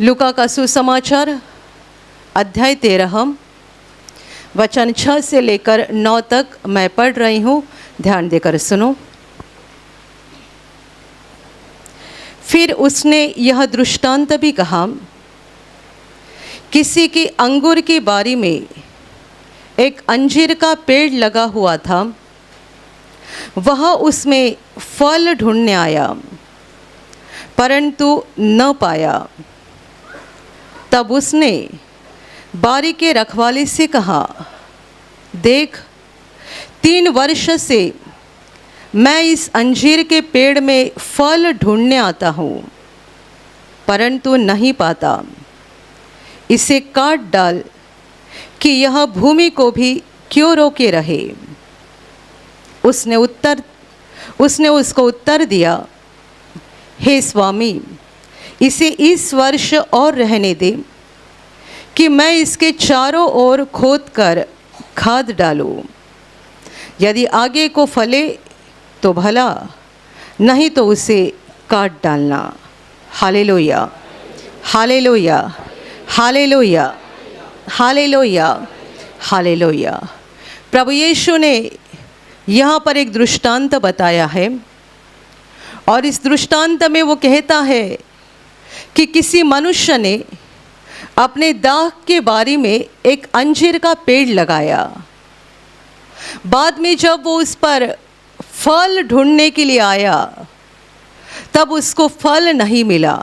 लूका का सुसमाचार अध्याय 13 वचन 6 से लेकर 9 तक मैं पढ़ रही हूँ। ध्यान देकर सुनो। फिर उसने यह दृष्टांत भी कहा, किसी की अंगूर की बारी में एक अंजीर का पेड़ लगा हुआ था। वह उसमें फल ढूंढने आया, परंतु न पाया। तब उसने बारी के रखवाले से कहा, देख, 3 वर्ष से मैं इस अंजीर के पेड़ में फल ढूंढने आता हूँ, परंतु नहीं पाता। इसे काट डाल कि यह भूमि को भी क्यों रोके रहे। उसने उसको उत्तर दिया, हे स्वामी, इसे इस वर्ष और रहने दे कि मैं इसके चारों ओर खोद कर खाद डालूं। यदि आगे को फले तो भला, नहीं तो उसे काट डालना। Hallelujah, hallelujah, hallelujah, hallelujah, hallelujah. प्रभु यीशु ने यहाँ पर एक दृष्टांत बताया है, और इस दृष्टांत में वो कहता है कि किसी मनुष्य ने अपने दाख के बारी में एक अंजीर का पेड़ लगाया। बाद में जब वो उस पर फल ढूंढने के लिए आया, तब उसको फल नहीं मिला।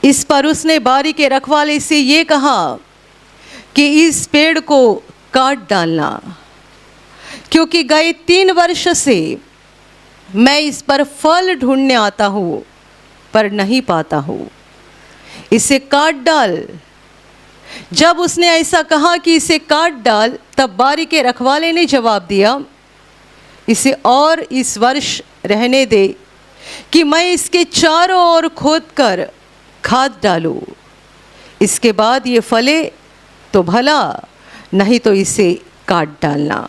इस पर उसने बारी के रखवाले से ये कहा कि इस पेड़ को काट डालना, क्योंकि गए 3 वर्ष से मैं इस पर फल ढूंढने आता हूँ, पर नहीं पाता हूँ। इसे काट डाल। जब उसने ऐसा कहा कि इसे काट डाल, तब बारी के रखवाले ने जवाब दिया, इसे और इस वर्ष रहने दे कि मैं इसके चारों ओर खोद कर खाद डालूं। इसके बाद ये फले तो भला, नहीं तो इसे काट डालना।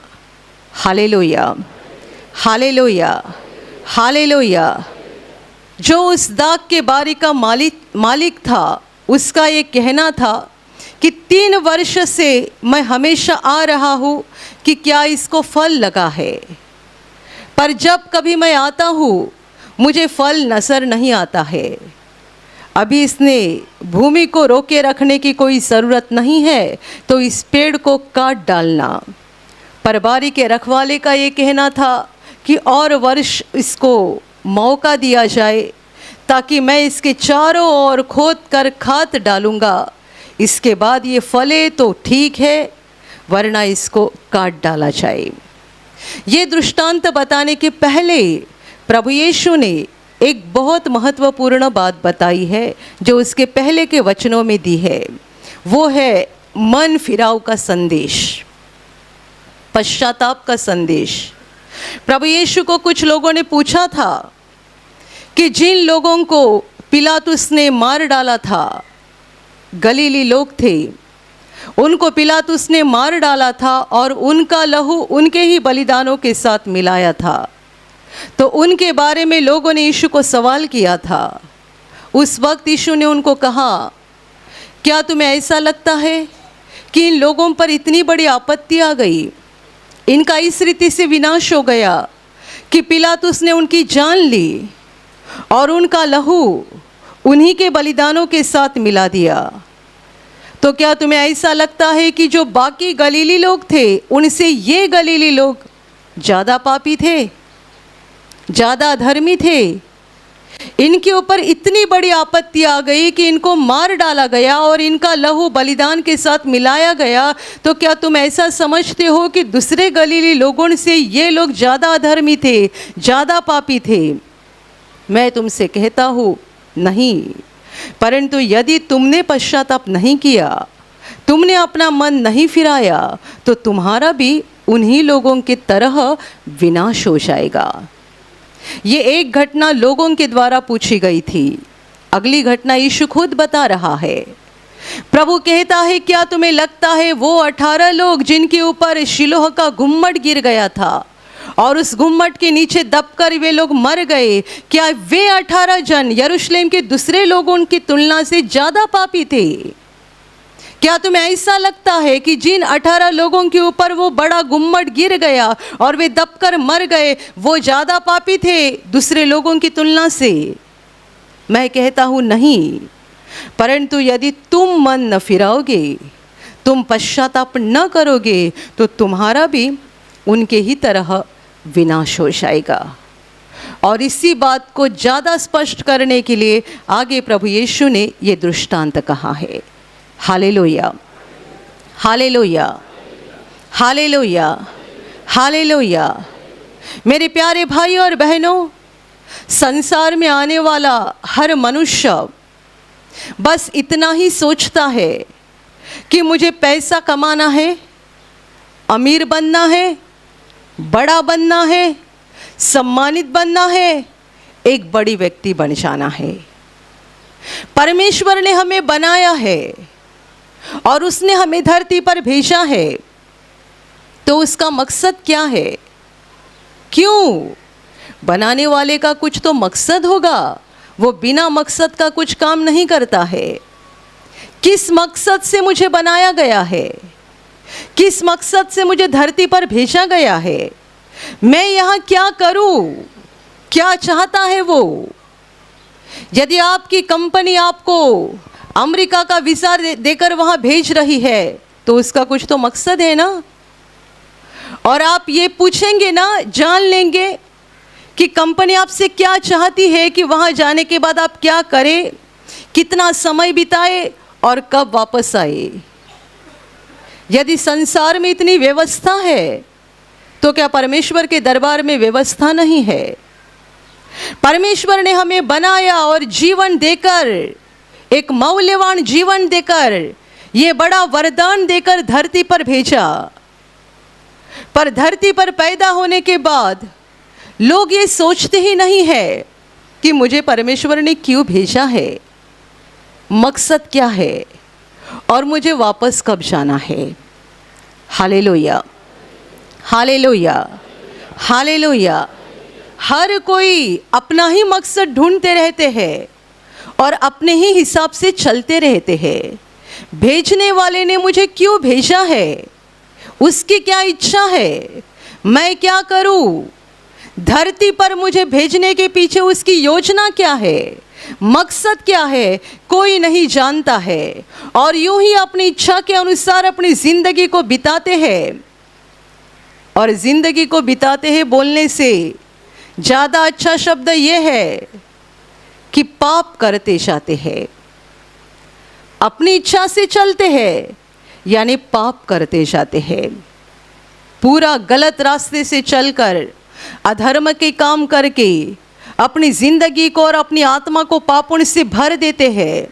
Hallelujah, hallelujah, hallelujah. जो उस दाख के बारी का मालिक था, उसका ये कहना था कि 3 वर्ष से मैं हमेशा आ रहा हूँ कि क्या इसको फल लगा है, पर जब कभी मैं आता हूँ मुझे फल नजर नहीं आता है। अभी इसने भूमि को रोके रखने की कोई ज़रूरत नहीं है, तो इस पेड़ को काट डालना। पर बारी के रखवाले का ये कहना था कि और वर्ष इसको मौका दिया जाए, ताकि मैं इसके चारों ओर खोद कर खाद डालूँगा। इसके बाद ये फले तो ठीक है, वरना इसको काट डाला जाए। ये दृष्टांत बताने के पहले प्रभु यीशु ने एक बहुत महत्वपूर्ण बात बताई है, जो उसके पहले के वचनों में दी है। वो है मन फिराव का संदेश, पश्चाताप का संदेश। प्रभु यीशु को कुछ लोगों ने पूछा था कि जिन लोगों को पिलातुस ने मार डाला था, गलीली लोग थे, उनको पिलातुस ने मार डाला था और उनका लहू उनके ही बलिदानों के साथ मिलाया था। तो उनके बारे में लोगों ने यीशु को सवाल किया था। उस वक्त यीशु ने उनको कहा, क्या तुम्हें ऐसा लगता है कि इन लोगों पर इतनी बड़ी आपत्ति आ गई, इनका इस रीति से विनाश हो गया कि पिलातुस ने उनकी जान ली और उनका लहू उन्हीं के बलिदानों के साथ मिला दिया? तो क्या तुम्हें ऐसा लगता है कि जो बाकी गलीली लोग थे, उनसे ये गलीली लोग ज़्यादा पापी थे, ज़्यादा अधर्मी थे? इनके ऊपर इतनी बड़ी आपत्ति आ गई कि इनको मार डाला गया और इनका लहू बलिदान के साथ मिलाया गया। तो क्या तुम ऐसा समझते हो कि दूसरे गलीली लोगों से ये लोग ज़्यादा अधर्मी थे, ज़्यादा पापी थे? मैं तुमसे कहता हूँ, नहीं। परंतु यदि तुमने पश्चाताप नहीं किया, तुमने अपना मन नहीं फिराया, तो तुम्हारा भी उन्हीं लोगों की तरह विनाश हो जाएगा। ये एक घटना लोगों के द्वारा पूछी गई थी। अगली घटना यीशु खुद बता रहा है। प्रभु कहता है, क्या तुम्हें लगता है वो 18 लोग जिनके ऊपर शिलोह का गुम्मट गिर गया था और उस गुम्मट के नीचे दबकर वे लोग मर गए, क्या वे 18 जन यरूशलेम के दूसरे लोगों की तुलना से ज़्यादा पापी थे? क्या तुम्हें ऐसा लगता है कि जिन 18 लोगों के ऊपर वो बड़ा गुम्मट गिर गया और वे दबकर मर गए, वो ज़्यादा पापी थे दूसरे लोगों की तुलना से? मैं कहता हूँ नहीं, परंतु यदि तुम मन न फिराओगे, तुम पश्चाताप न करोगे, तो तुम्हारा भी उनके ही तरह विनाश हो जाएगा। और इसी बात को ज़्यादा स्पष्ट करने के लिए आगे प्रभु यीशु ने ये दृष्टांत कहा है। Hallelujah, hallelujah, hallelujah, hallelujah. मेरे प्यारे भाई और बहनों, संसार में आने वाला हर मनुष्य बस इतना ही सोचता है कि मुझे पैसा कमाना है, अमीर बनना है, बड़ा बनना है, सम्मानित बनना है, एक बड़ी व्यक्ति बन जाना है। परमेश्वर ने हमें बनाया है और उसने हमें धरती पर भेजा है, तो उसका मकसद क्या है? क्यों? बनाने वाले का कुछ तो मकसद होगा, वो बिना मकसद का कुछ काम नहीं करता है। किस मकसद से मुझे बनाया गया है? किस मकसद से मुझे धरती पर भेजा गया है? मैं यहाँ क्या करूँ? क्या चाहता है वो? यदि आपकी कंपनी आपको अमेरिका का वीज़ा देकर वहाँ भेज रही है, तो उसका कुछ तो मकसद है ना। और आप ये पूछेंगे ना, जान लेंगे कि कंपनी आपसे क्या चाहती है कि वहाँ जाने के बाद आप क्या करें, कितना समय बिताए और कब वापस आए। यदि संसार में इतनी व्यवस्था है, तो क्या परमेश्वर के दरबार में व्यवस्था नहीं है? परमेश्वर ने हमें बनाया और जीवन देकर, एक मौल्यवान जीवन देकर, ये बड़ा वरदान देकर धरती पर भेजा। पर धरती पर पैदा होने के बाद लोग ये सोचते ही नहीं है कि मुझे परमेश्वर ने क्यों भेजा है, मकसद क्या है और मुझे वापस कब जाना है। Hallelujah, hallelujah, hallelujah. हर कोई अपना ही मकसद ढूंढते रहते हैं और अपने ही हिसाब से चलते रहते हैं। भेजने वाले ने मुझे क्यों भेजा है, उसकी क्या इच्छा है, मैं क्या करूं, धरती पर मुझे भेजने के पीछे उसकी योजना क्या है, मकसद क्या है, कोई नहीं जानता है। और यूं ही अपनी इच्छा के अनुसार अपनी जिंदगी को बिताते हैं। और जिंदगी को बिताते हैं बोलने से ज़्यादा अच्छा शब्द ये है कि पाप करते जाते हैं। अपनी इच्छा से चलते हैं यानी पाप करते जाते हैं। पूरा गलत रास्ते से चलकर, अधर्म के काम करके अपनी जिंदगी को और अपनी आत्मा को पापों से भर देते हैं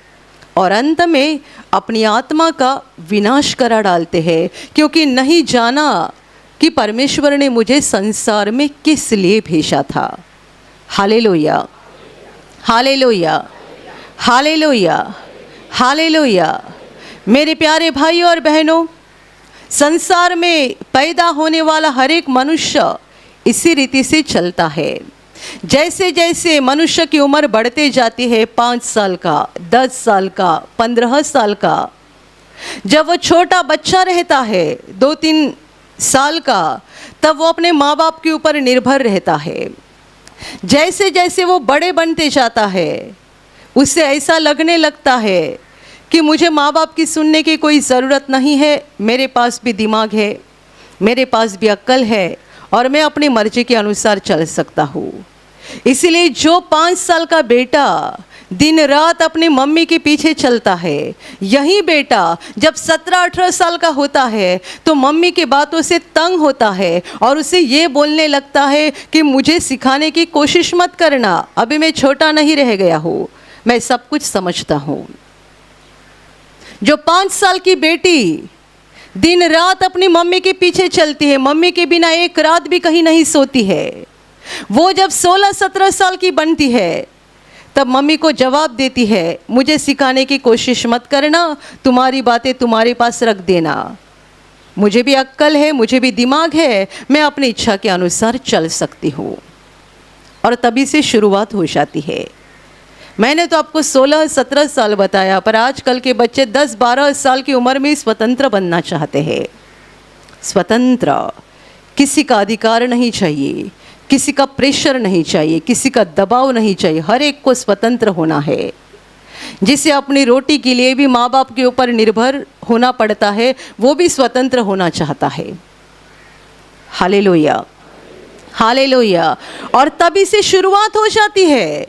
और अंत में अपनी आत्मा का विनाश करा डालते हैं, क्योंकि नहीं जाना कि परमेश्वर ने मुझे संसार में किस लिए भेजा था। Hallelujah, hallelujah, hallelujah, hallelujah. मेरे प्यारे भाई और बहनों, संसार में पैदा होने वाला हर एक मनुष्य इसी रीति से चलता है। जैसे जैसे मनुष्य की उम्र बढ़ते जाती है, 5 साल का, 10 साल का, 15 साल का, जब वो छोटा बच्चा रहता है 2-3 साल का, तब वो अपने माँ बाप के ऊपर निर्भर रहता है। जैसे जैसे वो बड़े बनते जाता है, उससे ऐसा लगने लगता है कि मुझे माँ बाप की सुनने की कोई ज़रूरत नहीं है, मेरे पास भी दिमाग है, मेरे पास भी अक्ल है और मैं अपनी मर्जी के अनुसार चल सकता हूँ। इसीलिए जो 5 साल का बेटा दिन रात अपनी मम्मी के पीछे चलता है, यही बेटा जब 17-18 साल का होता है तो मम्मी की बातों से तंग होता है और उसे ये बोलने लगता है कि मुझे सिखाने की कोशिश मत करना, अभी मैं छोटा नहीं रह गया हूँ, मैं सब कुछ समझता हूँ। जो 5 साल की बेटी दिन रात अपनी मम्मी के पीछे चलती है, मम्मी के बिना एक रात भी कहीं नहीं सोती है, वो जब 16-17 साल की बनती है तब मम्मी को जवाब देती है, मुझे सिखाने की कोशिश मत करना, तुम्हारी बातें तुम्हारे पास रख देना। मुझे भी अक्ल है, मुझे भी दिमाग है, मैं अपनी इच्छा के अनुसार चल सकती हूँ। और तभी से शुरुआत हो जाती है। मैंने तो आपको 16-17 साल बताया, पर आजकल के बच्चे 10-12 साल की उम्र में स्वतंत्र बनना चाहते हैं। स्वतंत्र, किसी का अधिकार नहीं चाहिए, किसी का प्रेशर नहीं चाहिए, किसी का दबाव नहीं चाहिए, हर एक को स्वतंत्र होना है। जिसे अपनी रोटी के लिए भी माँ बाप के ऊपर निर्भर होना पड़ता है, वो भी स्वतंत्र होना चाहता है। Hallelujah, hallelujah. और तभी से शुरुआत हो जाती है।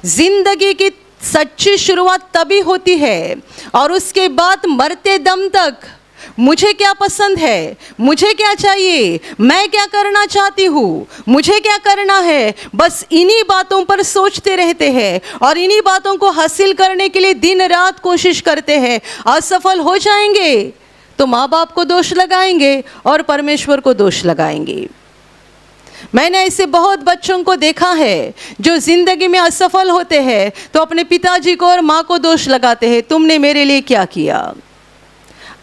जिंदगी की सच्ची शुरुआत तभी होती है। और उसके बाद मरते दम तक मुझे क्या पसंद है, मुझे क्या चाहिए, मैं क्या करना चाहती हूँ, मुझे क्या करना है, बस इन्हीं बातों पर सोचते रहते हैं और इन्हीं बातों को हासिल करने के लिए दिन रात कोशिश करते हैं। असफल हो जाएंगे तो माँ बाप को दोष लगाएंगे और परमेश्वर को दोष लगाएंगे। मैंने ऐसे बहुत बच्चों को देखा है जो जिंदगी में असफल होते हैं तो अपने पिताजी को और माँ को दोष लगाते हैं। तुमने मेरे लिए क्या किया,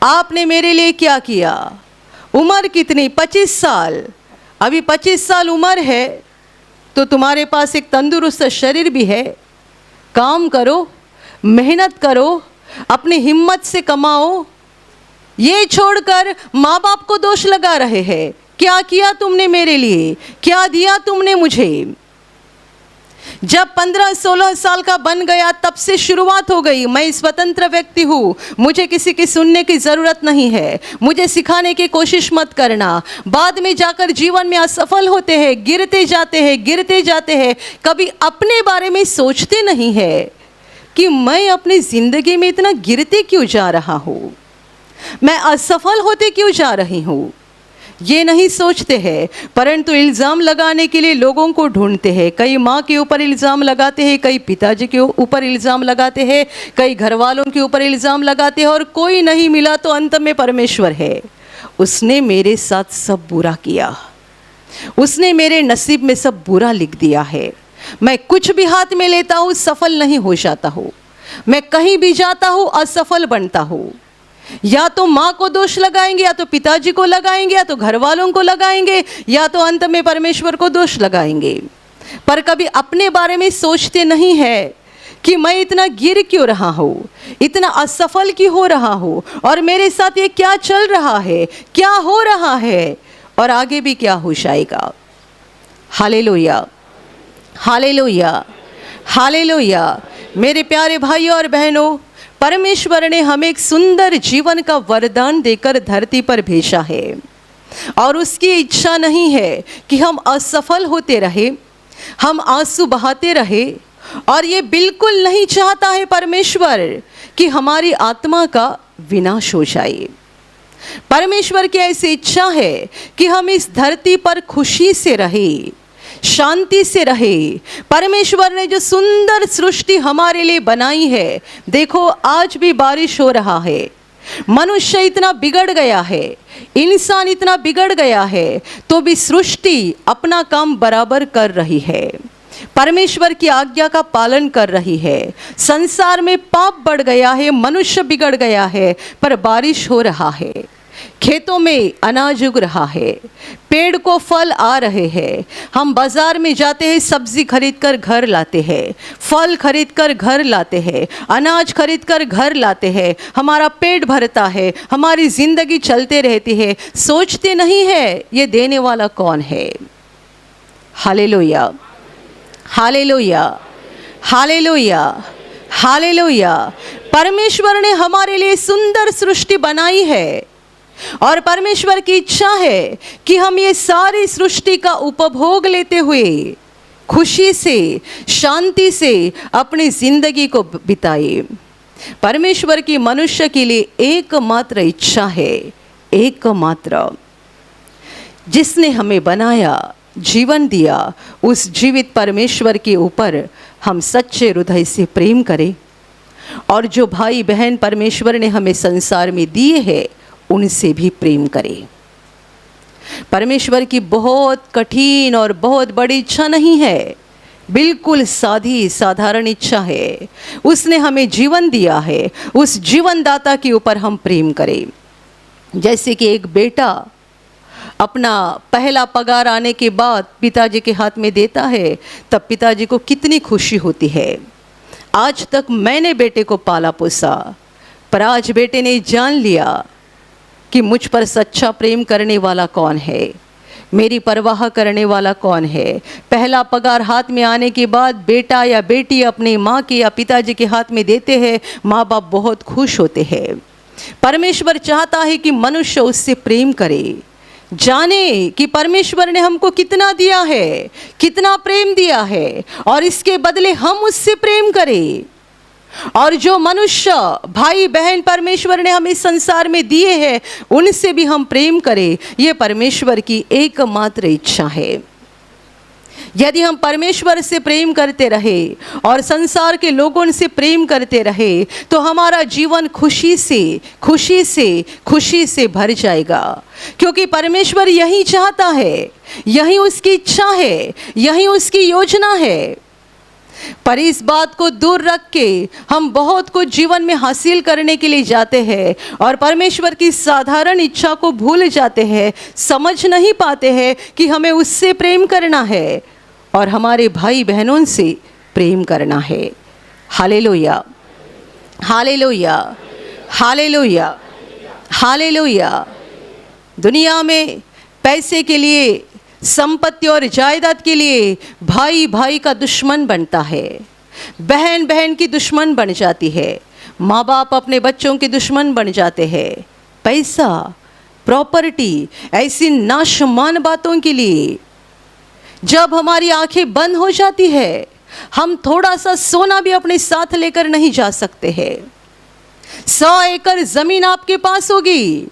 आपने मेरे लिए क्या किया। उम्र कितनी, 25 साल, अभी 25 साल उम्र है तो तुम्हारे पास एक तंदुरुस्त शरीर भी है। काम करो, मेहनत करो, अपनी हिम्मत से कमाओ। ये छोड़कर माँ बाप को दोष लगा रहे हैं। क्या किया तुमने मेरे लिए, क्या दिया तुमने मुझे। जब 15-16 साल का बन गया तब से शुरुआत हो गई। मैं स्वतंत्र व्यक्ति हूँ, मुझे किसी की सुनने की ज़रूरत नहीं है, मुझे सिखाने की कोशिश मत करना। बाद में जाकर जीवन में असफल होते हैं, गिरते जाते हैं। कभी अपने बारे में सोचते नहीं है कि मैं अपनी ज़िंदगी में इतना गिरते क्यों जा रहा हूँ, मैं असफल होते क्यों जा रही हूँ। ये नहीं सोचते हैं, परंतु इल्ज़ाम लगाने के लिए लोगों को ढूंढते हैं। कई माँ के ऊपर इल्ज़ाम लगाते हैं, कई पिताजी के ऊपर इल्ज़ाम लगाते हैं, कई घर वालों के ऊपर इल्ज़ाम लगाते हैं और कोई नहीं मिला तो अंत में परमेश्वर है। उसने मेरे साथ सब बुरा किया, उसने मेरे नसीब में सब बुरा लिख दिया है। मैं कुछ भी हाथ में लेता हूँ सफल नहीं हो जाता हूँ, मैं कहीं भी जाता हूँ असफल बनता हूँ। या तो माँ को दोष लगाएंगे, या तो पिताजी को लगाएंगे, या तो घर वालों को लगाएंगे, या तो अंत में परमेश्वर को दोष लगाएंगे। पर कभी अपने बारे में सोचते नहीं है कि मैं इतना गिर क्यों रहा हूँ, इतना असफल क्यों हो रहा हूँ, और मेरे साथ ये क्या चल रहा है, क्या हो रहा है, और आगे भी क्या हो जाएगा। Hallelujah, hallelujah, hallelujah. मेरे प्यारे भाइयों और बहनों, परमेश्वर ने हमें एक सुंदर जीवन का वरदान देकर धरती पर भेजा है और उसकी इच्छा नहीं है कि हम असफल होते रहे, हम आंसू बहाते रहे। और ये बिल्कुल नहीं चाहता है परमेश्वर कि हमारी आत्मा का विनाश हो जाए। परमेश्वर की ऐसी इच्छा है कि हम इस धरती पर खुशी से रहे, शांति से रहे। परमेश्वर ने जो सुंदर सृष्टि हमारे लिए बनाई है, देखो आज भी बारिश हो रहा है। मनुष्य इतना बिगड़ गया है, इंसान इतना बिगड़ गया है, तो भी सृष्टि अपना काम बराबर कर रही है, परमेश्वर की आज्ञा का पालन कर रही है। संसार में पाप बढ़ गया है, मनुष्य बिगड़ गया है, पर बारिश हो रहा है, खेतों में अनाज उग रहा है, पेड़ को फल आ रहे हैं। हम बाजार में जाते हैं, सब्जी खरीद कर घर लाते हैं, फल खरीद कर घर लाते हैं, अनाज खरीद कर घर लाते हैं। हमारा पेट भरता है, हमारी जिंदगी चलते रहती है। सोचते नहीं है ये देने वाला कौन है। Hallelujah, hallelujah, hallelujah, hallelujah. परमेश्वर ने हमारे लिए सुंदर सृष्टि बनाई है और परमेश्वर की इच्छा है कि हम ये सारी सृष्टि का उपभोग लेते हुए खुशी से, शांति से अपनी जिंदगी को बिताए। परमेश्वर की मनुष्य के लिए एकमात्र इच्छा है, एकमात्र, जिसने हमें बनाया, जीवन दिया, उस जीवित परमेश्वर के ऊपर हम सच्चे हृदय से प्रेम करें और जो भाई बहन परमेश्वर ने हमें संसार में दिए हैं उनसे भी प्रेम करें। परमेश्वर की बहुत कठिन और बहुत बड़ी इच्छा नहीं है, बिल्कुल सादी साधारण इच्छा है। उसने हमें जीवन दिया है, उस जीवन दाता के ऊपर हम प्रेम करें। जैसे कि एक बेटा अपना पहला पगार आने के बाद पिताजी के हाथ में देता है, तब पिताजी को कितनी खुशी होती है। आज तक मैंने बेटे को पाला पोसा, पर आज बेटे ने जान लिया कि मुझ पर सच्चा प्रेम करने वाला कौन है, मेरी परवाह करने वाला कौन है। पहला पगार हाथ में आने के बाद बेटा या बेटी अपने माँ के या पिताजी के हाथ में देते हैं, माँ बाप बहुत खुश होते हैं। परमेश्वर चाहता है कि मनुष्य उससे प्रेम करे, जाने कि परमेश्वर ने हमको कितना दिया है, कितना प्रेम दिया है, और इसके बदले हम उससे प्रेम करें। और जो मनुष्य भाई बहन परमेश्वर ने हमें संसार में दिए हैं, उनसे भी हम प्रेम करें। ये परमेश्वर की एकमात्र इच्छा है। यदि हम परमेश्वर से प्रेम करते रहे और संसार के लोगों से प्रेम करते रहे, तो हमारा जीवन खुशी से भर जाएगा। क्योंकि परमेश्वर यही चाहता है, यही उसकी इच्छा है, यही उसकी योजना है। पर इस बात को दूर रख के हम बहुत कुछ जीवन में हासिल करने के लिए जाते हैं और परमेश्वर की साधारण इच्छा को भूल जाते हैं, समझ नहीं पाते हैं कि हमें उससे प्रेम करना है और हमारे भाई बहनों से प्रेम करना है। Hallelujah, hallelujah, hallelujah, hallelujah. दुनिया में पैसे के लिए, संपत्ति और जायदाद के लिए भाई भाई का दुश्मन बनता है, बहन बहन की दुश्मन बन जाती है, माँ बाप अपने बच्चों के दुश्मन बन जाते हैं। पैसा, प्रॉपर्टी, ऐसी नाशमान बातों के लिए जब हमारी आंखें बंद हो जाती है, हम थोड़ा सा सोना भी अपने साथ लेकर नहीं जा सकते हैं। 100 एकड़ जमीन आपके पास होगी,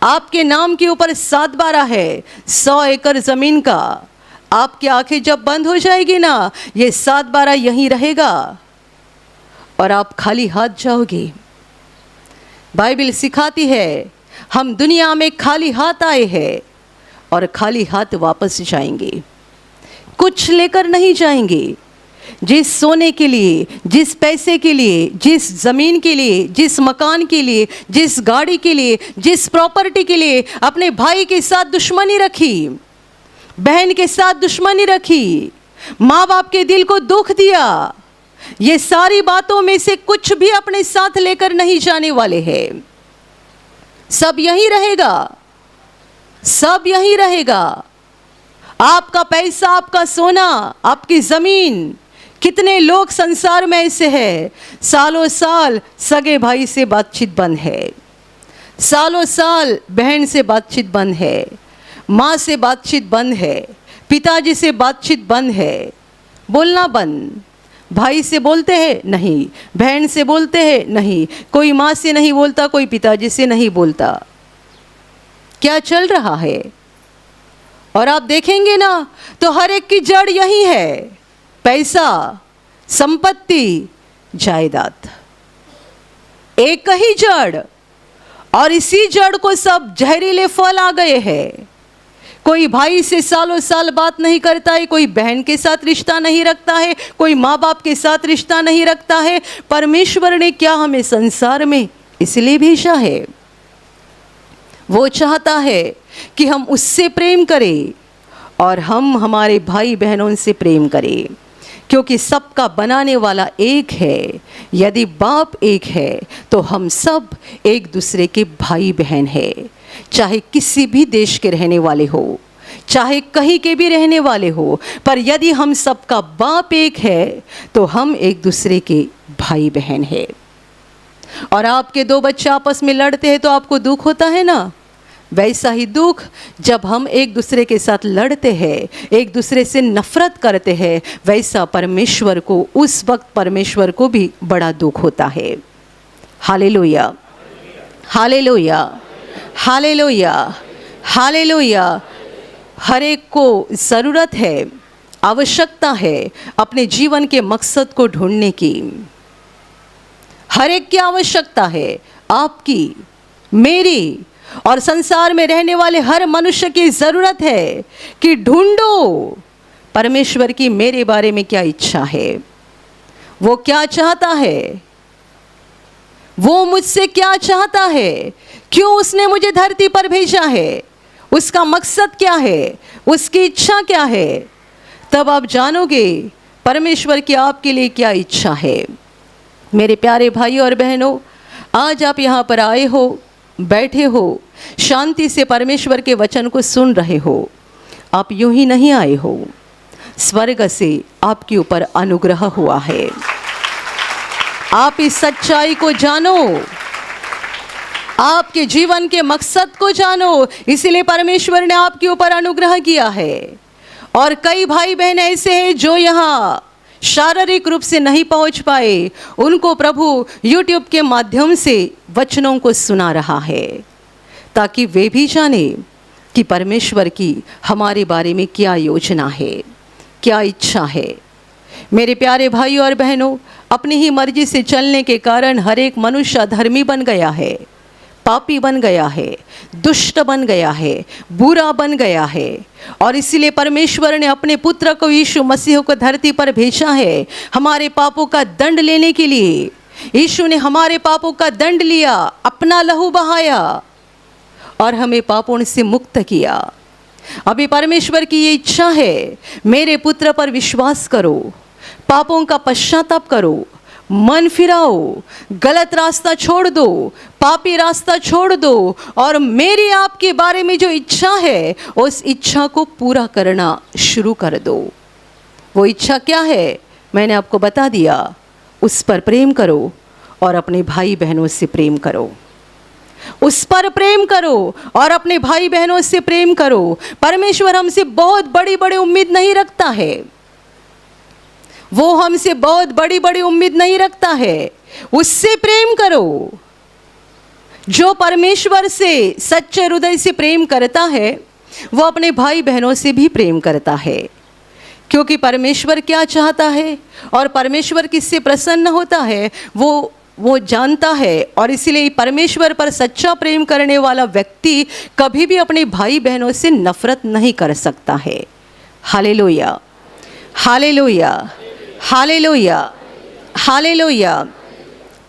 आपके नाम के ऊपर 7/12 है, 100 एकड़ जमीन का। आपकी आंखें जब बंद हो जाएगी ना, ये 7/12 यहीं रहेगा और आप खाली हाथ जाओगे। बाइबल सिखाती है हम दुनिया में खाली हाथ आए हैं और खाली हाथ वापस जाएंगे, कुछ लेकर नहीं जाएंगे। जिस सोने के लिए, जिस पैसे के लिए, जिस ज़मीन के लिए, जिस मकान के लिए, जिस गाड़ी के लिए, जिस प्रॉपर्टी के लिए अपने भाई के साथ दुश्मनी रखी, बहन के साथ दुश्मनी रखी, माँ बाप के दिल को दुख दिया, ये सारी बातों में से कुछ भी अपने साथ लेकर नहीं जाने वाले हैं। सब यहीं रहेगा, सब यहीं रहेगा। आपका पैसा, आपका सोना, आपकी ज़मीन। कितने लोग संसार में ऐसे हैं, सालों साल सगे भाई से बातचीत बंद है, सालों साल बहन से बातचीत बंद है, माँ से बातचीत बंद है, पिताजी से बातचीत बंद है, बोलना बंद। भाई से बोलते हैं नहीं, बहन से बोलते हैं नहीं, कोई माँ से नहीं बोलता, कोई पिताजी से नहीं बोलता। क्या चल रहा है? और आप देखेंगे ना तो हर एक की जड़ यही है, पैसा, संपत्ति, जायदाद। एक ही जड़, और इसी जड़ को सब जहरीले फल आ गए हैं। कोई भाई से सालों साल बात नहीं करता है, कोई बहन के साथ रिश्ता नहीं रखता है, कोई माँ बाप के साथ रिश्ता नहीं रखता है। परमेश्वर ने क्या हमें संसार में इसलिए भेजा है? वो चाहता है कि हम उससे प्रेम करें और हम हमारे भाई बहनों से प्रेम करें, क्योंकि सबका बनाने वाला एक है। यदि बाप एक है तो हम सब एक दूसरे के भाई बहन हैं, चाहे किसी भी देश के रहने वाले हो, चाहे कहीं के भी रहने वाले हो, पर यदि हम सबका बाप एक है तो हम एक दूसरे के भाई बहन हैं। और आपके दो बच्चे आपस में लड़ते हैं तो आपको दुख होता है ना, वैसा ही दुख जब हम एक दूसरे के साथ लड़ते हैं, एक दूसरे से नफरत करते हैं, वैसा परमेश्वर को, उस वक्त परमेश्वर को भी बड़ा दुख होता है। Hallelujah, hallelujah, hallelujah, hallelujah. हर एक को ज़रूरत है, आवश्यकता है अपने जीवन के मकसद को ढूंढने की। हर एक की आवश्यकता है, आपकी, मेरी और संसार में रहने वाले हर मनुष्य की ज़रूरत है कि ढूंढो परमेश्वर की मेरे बारे में क्या इच्छा है, वो क्या चाहता है, वो मुझसे क्या चाहता है, क्यों उसने मुझे धरती पर भेजा है, उसका मकसद क्या है, उसकी इच्छा क्या है, तब आप जानोगे परमेश्वर की आपके लिए क्या इच्छा है। मेरे प्यारे भाइयों और बहनों, आज आप यहाँ पर आए हो, बैठे हो, शांति से परमेश्वर के वचन को सुन रहे हो। आप यूं ही नहीं आए हो, स्वर्ग से आपके ऊपर अनुग्रह हुआ है। आप इस सच्चाई को जानो, आपके जीवन के मकसद को जानो, इसीलिए परमेश्वर ने आपके ऊपर अनुग्रह किया है। और कई भाई बहन ऐसे हैं जो यहाँ शारीरिक रूप से नहीं पहुंच पाए, उनको प्रभु YouTube के माध्यम से वचनों को सुना रहा है, ताकि वे भी जाने कि परमेश्वर की हमारे बारे में क्या योजना है, क्या इच्छा है। मेरे प्यारे भाइयों और बहनों, अपनी ही मर्जी से चलने के कारण हर एक मनुष्य अधर्मी बन गया है, पापी बन गया है, दुष्ट बन गया है, बुरा बन गया है। और इसीलिए परमेश्वर ने अपने पुत्र को यीशु मसीह को धरती पर भेजा है हमारे पापों का दंड लेने के लिए। यीशु ने हमारे पापों का दंड लिया, अपना लहू बहाया और हमें पापों से मुक्त किया। अभी परमेश्वर की ये इच्छा है, मेरे पुत्र पर विश्वास करो, पापों का पश्चाताप करो, मन फिराओ, गलत रास्ता छोड़ दो, पापी रास्ता छोड़ दो और मेरी आपके बारे में जो इच्छा है उस इच्छा को पूरा करना शुरू कर दो। वो इच्छा क्या है मैंने आपको बता दिया, उस पर प्रेम करो और अपने भाई बहनों से प्रेम करो, उस पर प्रेम करो और अपने भाई बहनों से प्रेम करो। परमेश्वर हमसे बहुत बड़ी बड़ी उम्मीद नहीं रखता है, वो हमसे बहुत बड़ी बड़ी उम्मीद नहीं रखता है। उससे प्रेम करो। जो परमेश्वर से सच्चे हृदय से प्रेम करता है वो अपने भाई बहनों से भी प्रेम करता है, क्योंकि परमेश्वर क्या चाहता है और परमेश्वर किससे प्रसन्न होता है वो जानता है। और इसलिए परमेश्वर पर सच्चा प्रेम करने वाला व्यक्ति कभी भी अपने भाई बहनों से नफरत नहीं कर सकता है। Hallelujah, hallelujah, hallelujah, hallelujah.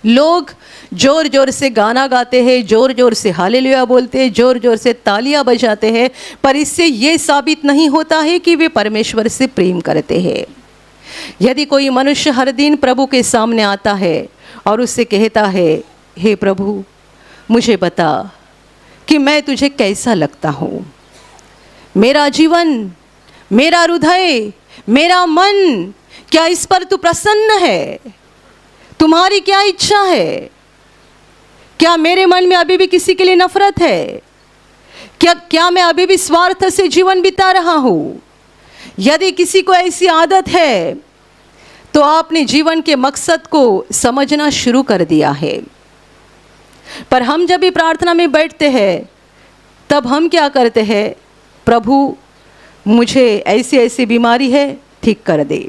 लोग जोर जोर से गाना गाते हैं, जोर जोर से हालेलुया बोलते हैं, जोर जोर से तालियां बजाते हैं, पर इससे ये साबित नहीं होता है कि वे परमेश्वर से प्रेम करते हैं। यदि कोई मनुष्य हर दिन प्रभु के सामने आता है और उससे कहता है, हे प्रभु मुझे बता कि मैं तुझे कैसा लगता हूँ, मेरा जीवन, मेरा हृदय, मेरा मन, क्या इस पर तू प्रसन्न है, तुम्हारी क्या इच्छा है, क्या मेरे मन में अभी भी किसी के लिए नफरत है, क्या मैं अभी भी स्वार्थ से जीवन बिता रहा हूँ। यदि किसी को ऐसी आदत है तो आपने जीवन के मकसद को समझना शुरू कर दिया है। पर हम जब भी प्रार्थना में बैठते हैं तब हम क्या करते हैं, प्रभु मुझे ऐसी ऐसी बीमारी है, ठीक कर दे,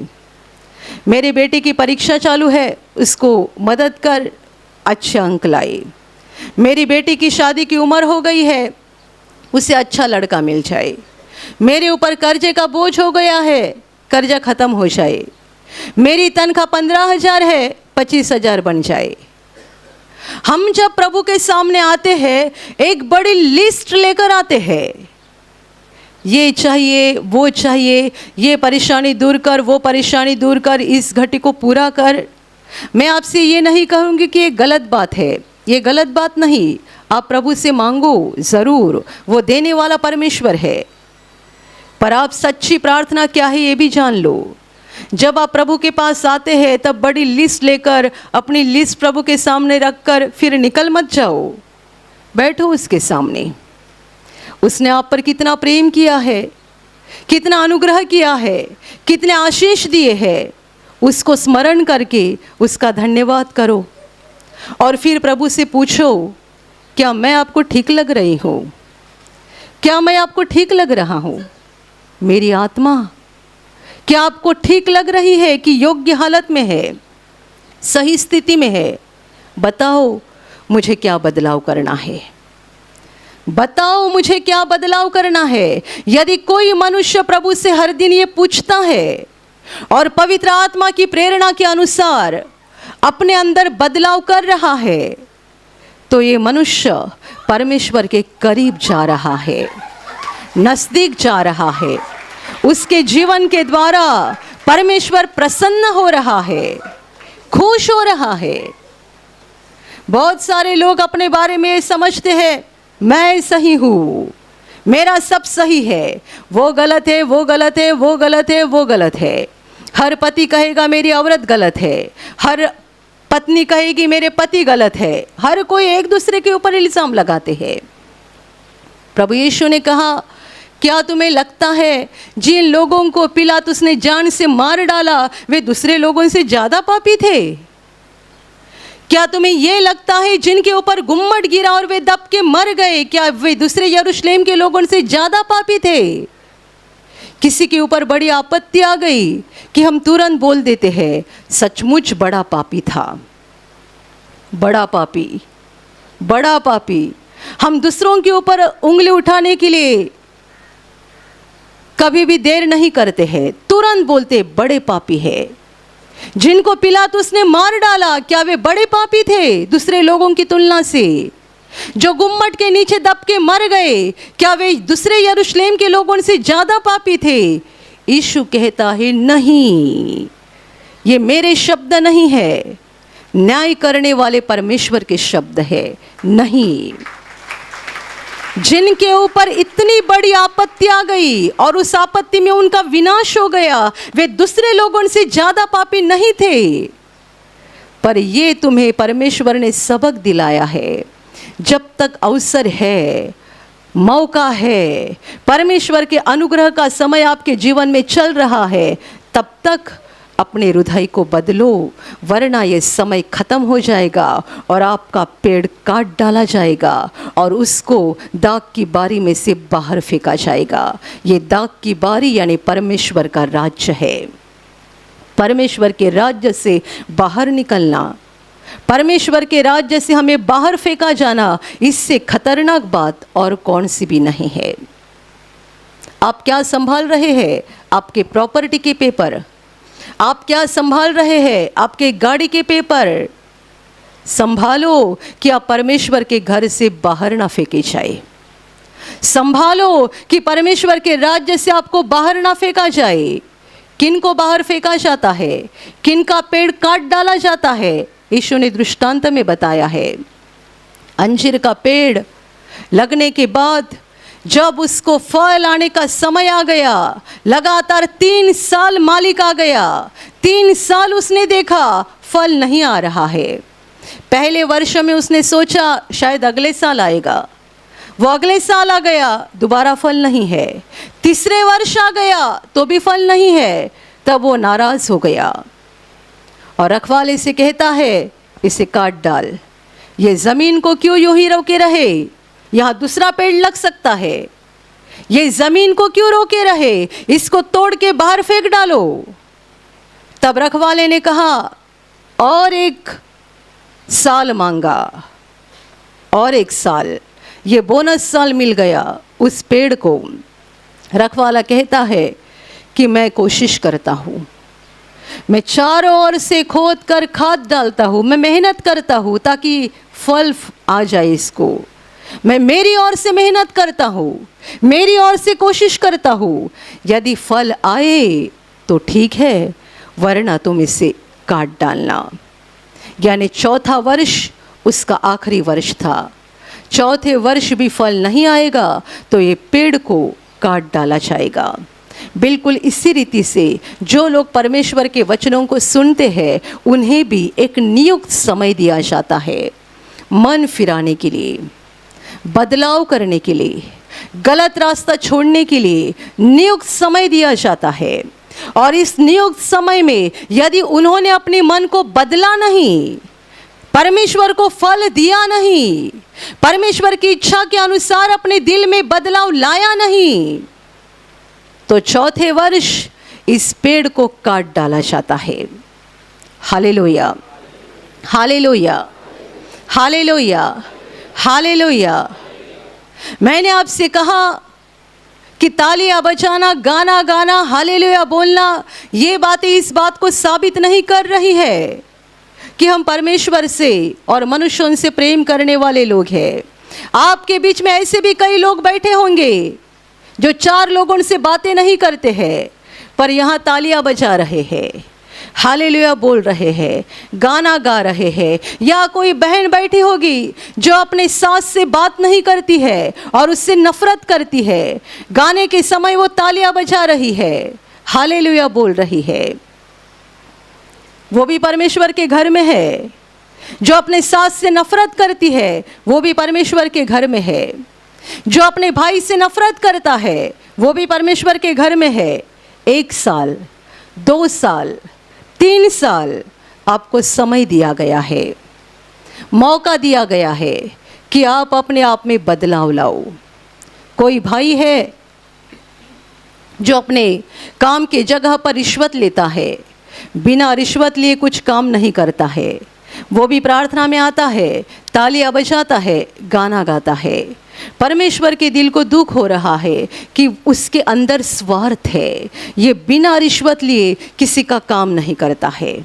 मेरे बेटे की परीक्षा चालू है, उसको मदद कर, अच्छे अंक लाए, मेरी बेटी की शादी की उम्र हो गई है, उसे अच्छा लड़का मिल जाए, मेरे ऊपर कर्जे का बोझ हो गया है, कर्जा ख़त्म हो जाए, मेरी तनख्वाह 15,000 है, 25,000 बन जाए। हम जब प्रभु के सामने आते हैं एक बड़ी लिस्ट लेकर आते हैं, ये चाहिए, वो चाहिए, ये परेशानी दूर कर, वो परेशानी दूर कर, इस घटी को पूरा कर। मैं आपसे ये नहीं कहूँगी कि ये गलत बात है, ये गलत बात नहीं, आप प्रभु से मांगो ज़रूर, वो देने वाला परमेश्वर है। पर आप सच्ची प्रार्थना क्या है ये भी जान लो। जब आप प्रभु के पास आते हैं तब बड़ी लिस्ट लेकर, अपनी लिस्ट प्रभु के सामने रखकर फिर निकल मत जाओ, बैठो उसके सामने। उसने आप पर कितना प्रेम किया है, कितना अनुग्रह किया है, कितने आशीष दिए हैं, उसको स्मरण करके उसका धन्यवाद करो। और फिर प्रभु से पूछो, क्या मैं आपको ठीक लग रही हूँ, क्या मैं आपको ठीक लग रहा हूँ, मेरी आत्मा क्या आपको ठीक लग रही है कि योग्य हालत में है, सही स्थिति में है। बताओ मुझे क्या बदलाव करना है, बताओ मुझे क्या बदलाव करना है। यदि कोई मनुष्य प्रभु से हर दिन ये पूछता है और पवित्र आत्मा की प्रेरणा के अनुसार अपने अंदर बदलाव कर रहा है, तो ये मनुष्य परमेश्वर के करीब जा रहा है, नज़दीक जा रहा है। उसके जीवन के द्वारा परमेश्वर प्रसन्न हो रहा है, खुश हो रहा है। बहुत सारे लोग अपने बारे में समझते हैं मैं सही हूँ, मेरा सब सही है, वो गलत है, वो गलत है, वो गलत है, वो गलत है। हर पति कहेगा मेरी औरत गलत है, हर पत्नी कहेगी मेरे पति गलत है। हर कोई एक दूसरे के ऊपर इल्ज़ाम लगाते हैं। प्रभु यीशु ने कहा, क्या तुम्हें लगता है जिन लोगों को पिलातुस ने जान से मार डाला वे दूसरे लोगों से ज़्यादा पापी थे? क्या तुम्हें यह लगता है जिनके ऊपर गुम्मट गिरा और वे दब के मर गए, क्या वे दूसरे यरूशलेम के लोगों से ज़्यादा पापी थे? किसी के ऊपर बड़ी आपत्ति आ गई कि हम तुरंत बोल देते हैं सचमुच बड़ा पापी था, बड़ा पापी, बड़ा पापी। हम दूसरों के ऊपर उंगली उठाने के लिए कभी भी देर नहीं करते हैं, तुरंत बोलते बड़े पापी है। जिनको पिलातुस ने मार डाला क्या वे बड़े पापी थे दूसरे लोगों की तुलना से? जो गुम्मट के नीचे दब के मर गए क्या वे दूसरे यरूशलेम के लोगों से ज़्यादा पापी थे? यीशु कहता है नहीं, ये मेरे शब्द नहीं है, न्याय करने वाले परमेश्वर के शब्द है। नहीं, जिनके ऊपर इतनी बड़ी आपत्ति आ गई और उस आपत्ति में उनका विनाश हो गया, वे दूसरे लोगों से ज़्यादा पापी नहीं थे। पर ये तुम्हें परमेश्वर ने सबक दिलाया है, जब तक अवसर है, मौका है, परमेश्वर के अनुग्रह का समय आपके जीवन में चल रहा है, तब तक अपने हृदय को बदलो, वरना ये समय खत्म हो जाएगा और आपका पेड़ काट डाला जाएगा और उसको दाग की बारी में से बाहर फेंका जाएगा। ये दाग की बारी यानी परमेश्वर का राज्य है। परमेश्वर के राज्य से बाहर निकलना, परमेश्वर के राज्य से हमें बाहर फेंका जाना, इससे खतरनाक बात और कौन सी भी नहीं है। आप क्या संभाल रहे हैं? आपके प्रॉपर्टी के पेपर। आप क्या संभाल रहे हैं? आपके गाड़ी के पेपर। संभालो कि आप परमेश्वर के घर से बाहर ना फेंके जाए। संभालो कि परमेश्वर के राज्य से आपको बाहर ना फेंका जाए। किन को बाहर फेंका जाता है? किन का पेड़ काट डाला जाता है? यीशु ने दृष्टांत में बताया है। अंजीर का पेड़ लगने के बाद जब उसको फल आने का समय आ गया, लगातार 3 साल मालिक आ गया, 3 साल उसने देखा फल नहीं आ रहा है। पहले वर्ष में उसने सोचा शायद अगले साल आएगा, वो अगले साल आ गया, दोबारा फल नहीं है। तीसरे वर्ष आ गया तो भी फल नहीं है, तब वो नाराज हो गया और रखवाले से कहता है इसे काट डाल, ये ज़मीन को क्यों यूं ही रोके रहे, यहाँ दूसरा पेड़ लग सकता है, ये ज़मीन को क्यों रोके रहे, इसको तोड़ के बाहर फेंक डालो। तब रखवाले ने कहा और 1 साल मांगा, और 1 साल, ये बोनस साल मिल गया उस पेड़ को। रखवाला कहता है कि मैं कोशिश करता हूँ, मैं चारों ओर से खोद कर खाद डालता हूँ, मैं मेहनत करता हूँ ताकि फल आ जाए इसको, मैं मेरी ओर से मेहनत करता हूँ, मेरी ओर से कोशिश करता हूँ, यदि फल आए तो ठीक है, वरना तुम इसे काट डालना। यानी चौथा वर्ष उसका आखिरी वर्ष था। चौथे वर्ष भी फल नहीं आएगा तो ये पेड़ को काट डाला जाएगा। बिल्कुल इसी रीति से जो लोग परमेश्वर के वचनों को सुनते हैं उन्हें भी एक नियुक्त समय दिया जाता है, मन फिराने के लिए, बदलाव करने के लिए, गलत रास्ता छोड़ने के लिए नियुक्त समय दिया जाता है। और इस नियुक्त समय में यदि उन्होंने अपने मन को बदला नहीं, परमेश्वर को फल दिया नहीं, परमेश्वर की इच्छा के अनुसार अपने दिल में बदलाव लाया नहीं, तो चौथे वर्ष इस पेड़ को काट डाला जाता है। Hallelujah, hallelujah, hallelujah, hallelujah. मैंने आपसे कहा कि तालियां बजाना, गाना गाना, हालेलुया बोलना, ये बातें इस बात को साबित नहीं कर रही है कि हम परमेश्वर से और मनुष्यों से प्रेम करने वाले लोग हैं। आपके बीच में ऐसे भी कई लोग बैठे होंगे जो 4 लोगों से बातें नहीं करते हैं, पर यहाँ तालियां बजा रहे हैं, हालेलुया बोल रहे हैं, गाना गा रहे हैं। या कोई बहन बैठी होगी जो अपने सास से बात नहीं करती है और उससे नफरत करती है, गाने के समय वो तालियां बजा रही है, हालेलुया बोल रही है। वो भी परमेश्वर के घर में है। जो अपने सास से नफरत करती है वो भी परमेश्वर के घर में है। जो अपने भाई से नफरत करता है वो भी परमेश्वर के घर में है। 1 साल, 2 साल, 3 साल आपको समय दिया गया है, मौका दिया गया है कि आप अपने आप में बदलाव लाओ। कोई भाई है जो अपने काम के जगह पर रिश्वत लेता है, बिना रिश्वत लिए कुछ काम नहीं करता है। वो भी प्रार्थना में आता है, तालियां बजाता है, गाना गाता है। परमेश्वर के दिल को दुख हो रहा है कि उसके अंदर स्वार्थ है, ये बिना रिश्वत लिए किसी का काम नहीं करता है।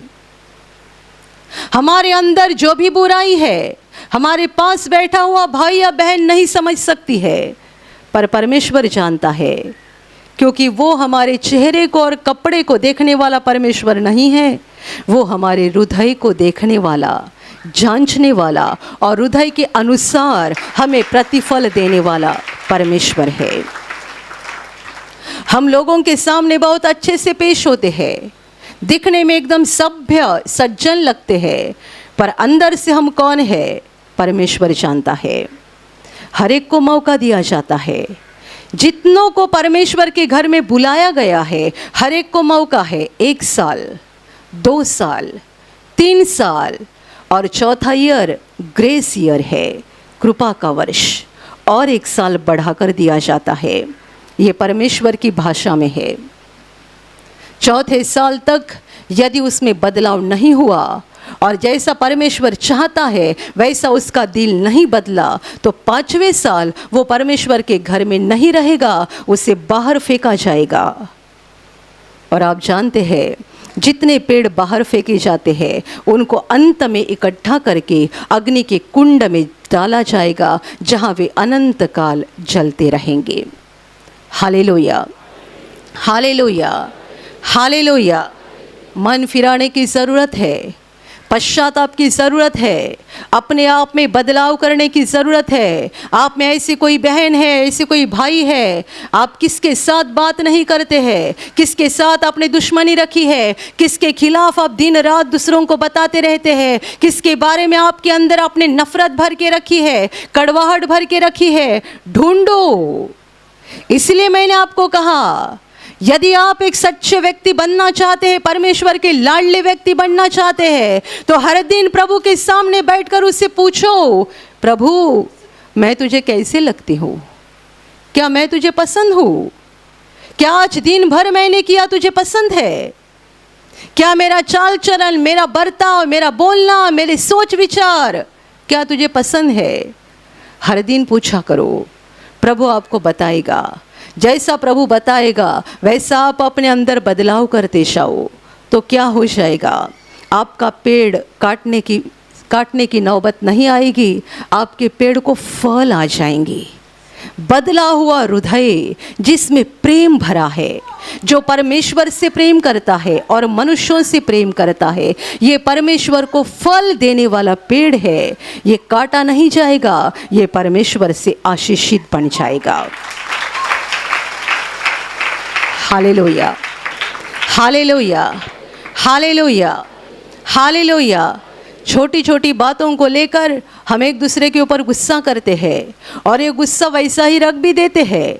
हमारे अंदर जो भी बुराई है हमारे पास बैठा हुआ भाई या बहन नहीं समझ सकती है, पर परमेश्वर जानता है, क्योंकि वो हमारे चेहरे को और कपड़े को देखने वाला परमेश्वर नहीं है, वो हमारे हृदय को देखने वाला, जांचने वाला और हृदय के अनुसार हमें प्रतिफल देने वाला परमेश्वर है। हम लोगों के सामने बहुत अच्छे से पेश होते हैं, दिखने में एकदम सभ्य सज्जन लगते हैं, पर अंदर से हम कौन है परमेश्वर जानता है। हर एक को मौका दिया जाता है। जितनों को परमेश्वर के घर में बुलाया गया है हर एक को मौका है। 1 साल, 2 साल, 3 साल और चौथा ईयर ग्रेस ईयर है, कृपा का वर्ष, और 1 साल बढ़ाकर दिया जाता है। ये परमेश्वर की भाषा में है। चौथे साल तक यदि उसमें बदलाव नहीं हुआ और जैसा परमेश्वर चाहता है वैसा उसका दिल नहीं बदला, तो 5वें साल वो परमेश्वर के घर में नहीं रहेगा, उसे बाहर फेंका जाएगा। और आप जानते हैं जितने पेड़ बाहर फेंके जाते हैं उनको अंत में इकट्ठा करके अग्नि के कुंड में डाला जाएगा, जहां वे अनंत काल जलते रहेंगे। Hallelujah, hallelujah, hallelujah. मन फिराने की ज़रूरत है, पश्चाताप की ज़रूरत है, अपने आप में बदलाव करने की ज़रूरत है। आप में ऐसी कोई बहन है, ऐसी कोई भाई है, आप किसके साथ बात नहीं करते हैं, किसके साथ आपने दुश्मनी रखी है, किसके खिलाफ आप दिन रात दूसरों को बताते रहते हैं, किसके बारे में आपके अंदर आपने नफरत भर के रखी है, कड़वाहट भर के रखी है, ढूंढो। इसलिए मैंने आपको कहा, यदि आप एक सच्चे व्यक्ति बनना चाहते हैं, परमेश्वर के लाडले व्यक्ति बनना चाहते हैं, तो हर दिन प्रभु के सामने बैठकर उससे पूछो, प्रभु मैं तुझे कैसे लगती हूँ? क्या मैं तुझे पसंद हूँ? क्या आज दिन भर मैंने किया तुझे पसंद है? क्या मेरा चाल चलन, मेरा बर्ताव, मेरा बोलना, मेरे सोच विचार क्या तुझे पसंद है? हर दिन पूछा करो, प्रभु आपको बताएगा। जैसा प्रभु बताएगा वैसा आप अपने अंदर बदलाव करते जाओ, तो क्या हो जाएगा, आपका पेड़ काटने की नौबत नहीं आएगी, आपके पेड़ को फल आ जाएंगे। बदला हुआ हृदय जिसमें प्रेम भरा है, जो परमेश्वर से प्रेम करता है और मनुष्यों से प्रेम करता है, ये परमेश्वर को फल देने वाला पेड़ है। ये काटा नहीं जाएगा, ये परमेश्वर से आशीषित बन जाएगा। Hallelujah, hallelujah, hallelujah, hallelujah. छोटी छोटी बातों को लेकर हम एक दूसरे के ऊपर गुस्सा करते हैं और ये गुस्सा वैसा ही रख भी देते हैं।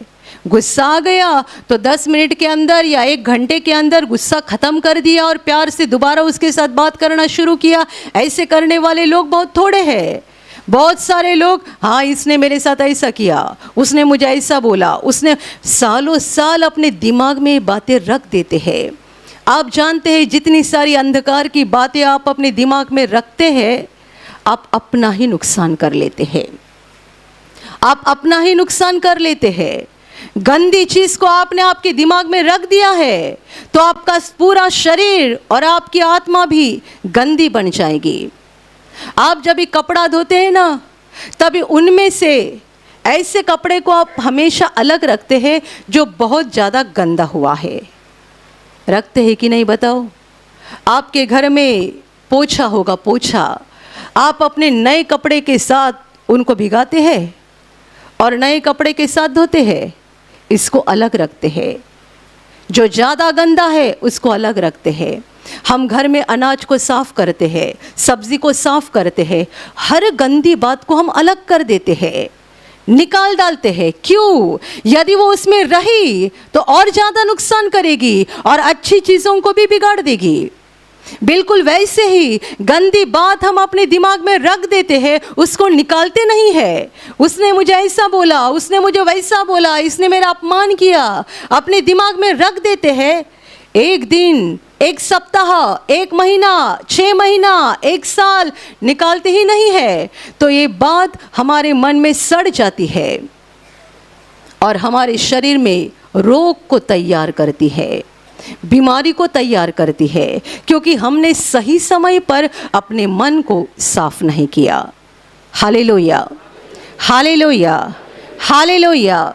गुस्सा आ गया तो 10 मिनट के अंदर या 1 घंटे के अंदर गुस्सा ख़त्म कर दिया और प्यार से दोबारा उसके साथ बात करना शुरू किया। ऐसे करने वाले लोग बहुत थोड़े हैं। बहुत सारे लोग, हाँ इसने मेरे साथ ऐसा किया, उसने मुझे ऐसा बोला, उसने सालों साल अपने दिमाग में बातें रख देते हैं। आप जानते हैं जितनी सारी अंधकार की बातें आप अपने दिमाग में रखते हैं, आप अपना ही नुकसान कर लेते हैं। आप अपना ही नुकसान कर लेते हैं। गंदी चीज को आपने आपके दिमाग में रख दिया है तो आपका पूरा शरीर और आपकी आत्मा भी गंदी बन जाएगी। आप जब भी कपड़ा धोते हैं ना, तभी उनमें से ऐसे कपड़े को आप हमेशा अलग रखते हैं जो बहुत ज़्यादा गंदा हुआ है। रखते हैं कि नहीं बताओ? आपके घर में पोछा होगा, पोछा, आप अपने नए कपड़े के साथ उनको भिगाते हैं और नए कपड़े के साथ धोते हैं, इसको अलग रखते हैं। जो ज़्यादा गंदा है उसको अलग रखते हैं। हम घर में अनाज को साफ करते हैं, सब्जी को साफ करते हैं, हर गंदी बात को हम अलग कर देते हैं, निकाल डालते हैं। क्यों? यदि वो उसमें रही तो और ज़्यादा नुकसान करेगी और अच्छी चीज़ों को भी बिगाड़ देगी। बिल्कुल वैसे ही गंदी बात हम अपने दिमाग में रख देते हैं, उसको निकालते नहीं है। उसने मुझे ऐसा बोला, उसने मुझे वैसा बोला, इसने मेरा अपमान किया, अपने दिमाग में रख देते हैं। एक दिन, एक सप्ताह, एक महीना, 6 महीना, 1 साल निकालते ही नहीं है तो ये बात हमारे मन में सड़ जाती है और हमारे शरीर में रोग को तैयार करती है, बीमारी को तैयार करती है, क्योंकि हमने सही समय पर अपने मन को साफ नहीं किया। Hallelujah, hallelujah, hallelujah.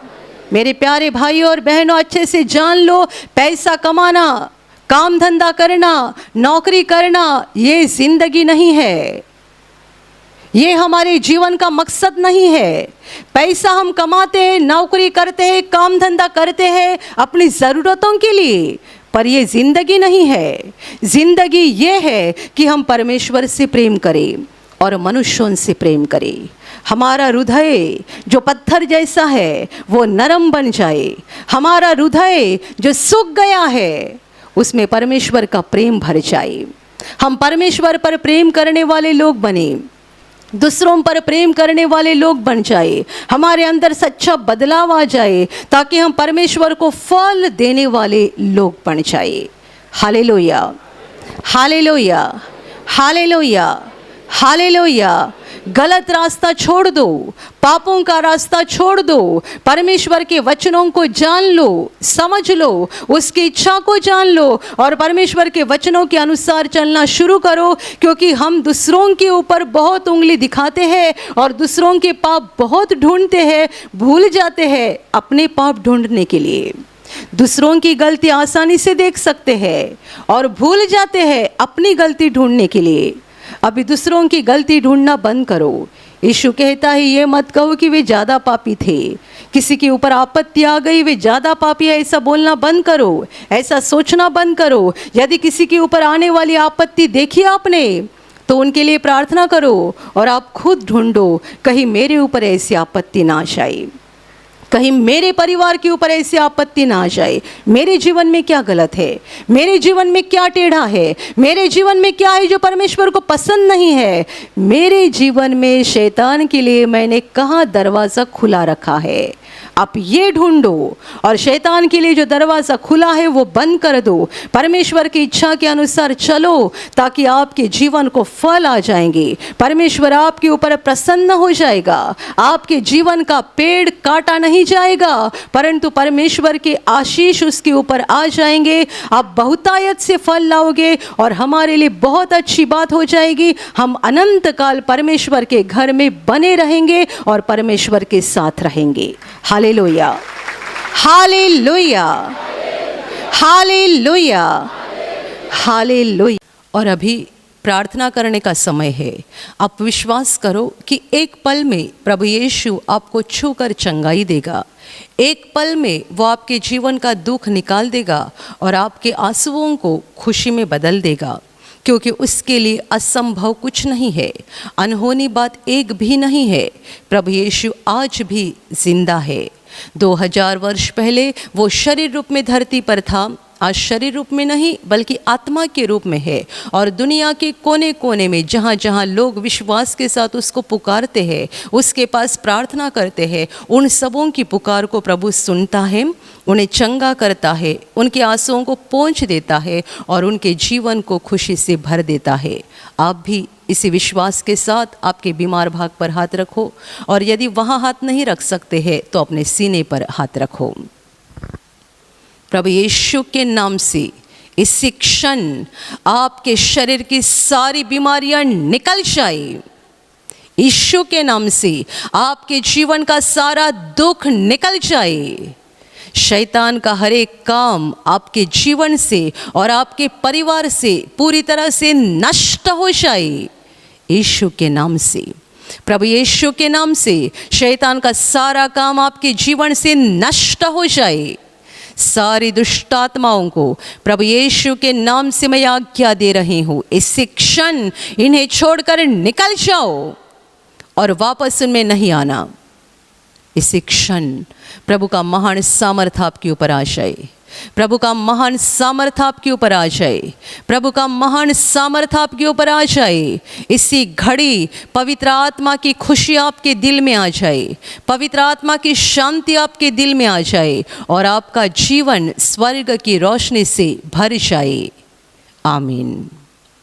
मेरे प्यारे भाइयों और बहनों, अच्छे से जान लो, पैसा कमाना, काम धंधा करना, नौकरी करना, ये जिंदगी नहीं है, ये हमारे जीवन का मकसद नहीं है। पैसा हम कमाते हैं, नौकरी करते हैं, काम धंधा करते हैं अपनी ज़रूरतों के लिए, पर ये जिंदगी नहीं है। जिंदगी ये है कि हम परमेश्वर से प्रेम करें और मनुष्यों से प्रेम करें। हमारा हृदय जो पत्थर जैसा है वो नरम बन जाए। हमारा हृदय जो सूख गया है उसमें परमेश्वर का प्रेम भर जाए। हम परमेश्वर पर प्रेम करने वाले लोग बने, दूसरों पर प्रेम करने वाले लोग बन जाए। हमारे अंदर सच्चा बदलाव आ जाए ताकि हम परमेश्वर को फल देने वाले लोग बन जाए। Hallelujah, hallelujah, hallelujah, hallelujah. गलत रास्ता छोड़ दो, पापों का रास्ता छोड़ दो, परमेश्वर के वचनों को जान लो, समझ लो, उसकी इच्छा को जान लो और परमेश्वर के वचनों के अनुसार चलना शुरू करो। क्योंकि हम दूसरों के ऊपर बहुत उंगली दिखाते हैं और दूसरों के पाप बहुत ढूंढते हैं, भूल जाते हैं अपने पाप ढूंढने के लिए। दूसरों की गलती आसानी से देख सकते हैं और भूल जाते हैं अपनी गलती ढूंढने के लिए। अभी दूसरों की गलती ढूंढना बंद करो। यीशु कहता है ये मत कहो कि वे ज़्यादा पापी थे, किसी के ऊपर आपत्ति आ गई वे ज़्यादा पापी है, ऐसा बोलना बंद करो, ऐसा सोचना बंद करो। यदि किसी के ऊपर आने वाली आपत्ति देखी आपने तो उनके लिए प्रार्थना करो और आप खुद ढूंढो, कहीं मेरे ऊपर ऐसी आपत्ति ना आए, कहीं मेरे परिवार के ऊपर ऐसी आपत्ति ना आ जाए। मेरे जीवन में क्या गलत है, मेरे जीवन में क्या टेढ़ा है, मेरे जीवन में क्या है जो परमेश्वर को पसंद नहीं है, मेरे जीवन में शैतान के लिए मैंने कहाँ दरवाज़ा खुला रखा है। आप ये ढूंढो और शैतान के लिए जो दरवाज़ा खुला है वो बंद कर दो। परमेश्वर की इच्छा के अनुसार चलो ताकि आपके जीवन को फल आ जाएंगे। परमेश्वर आपके ऊपर प्रसन्न हो जाएगा। आपके जीवन का पेड़ काटा नहीं जाएगा परंतु परमेश्वर के आशीष उसके ऊपर आ जाएंगे। आप बहुतायत से फल लाओगे और हमारे लिए बहुत अच्छी बात हो जाएगी। हम अनंत काल परमेश्वर के घर में बने रहेंगे और परमेश्वर के साथ रहेंगे। Hallelujah, hallelujah, hallelujah, hallelujah. और अभी प्रार्थना करने का समय है। आप विश्वास करो कि एक पल में प्रभु यीशु आपको छूकर चंगाई देगा। एक पल में वो आपके जीवन का दुख निकाल देगा और आपके आंसुओं को खुशी में बदल देगा, क्योंकि उसके लिए असंभव कुछ नहीं है, अनहोनी बात एक भी नहीं है। प्रभु यीशु आज भी जिंदा है। 2000 वर्ष पहले वो शरीर रूप में धरती पर था, आज शरीर रूप में नहीं बल्कि आत्मा के रूप में है, और दुनिया के कोने कोने में जहाँ जहाँ लोग विश्वास के साथ उसको पुकारते हैं, उसके पास प्रार्थना करते हैं, उन सबों की पुकार को प्रभु सुनता है, उन्हें चंगा करता है, उनके आंसुओं को पोंछ देता है और उनके जीवन को खुशी से भर देता है। आप भी इसी विश्वास के साथ आपके बीमार भाग पर हाथ रखो, और यदि वहाँ हाथ नहीं रख सकते हैं तो अपने सीने पर हाथ रखो। प्रभु यीशु के नाम से इसी क्षण आपके शरीर की सारी बीमारियां निकल जाए। यीशु के नाम से आपके जीवन का सारा दुख निकल जाए। शैतान का हर एक काम आपके जीवन से और आपके परिवार से पूरी तरह से नष्ट हो जाए। यीशु के नाम से, प्रभु यीशु के नाम से शैतान का सारा काम आपके जीवन से नष्ट हो जाए। सारी दुष्ट आत्माओं को प्रभु यीशु के नाम से मैं आज्ञा दे रही हूँ, इसी क्षण इन्हें छोड़कर निकल जाओ और वापस उनमें नहीं आना। इसी क्षण प्रभु का महान सामर्थ्य आपके ऊपर आ जाए। प्रभु का महान सामर्थ्य आपके ऊपर आ जाए। प्रभु का महान सामर्थ्य आपके ऊपर आ जाए। इसी घड़ी पवित्र आत्मा की खुशी आपके दिल में आ जाए, पवित्र आत्मा की शांति आपके दिल में आ जाए और आपका जीवन स्वर्ग की रोशनी से भर जाए। आमीन।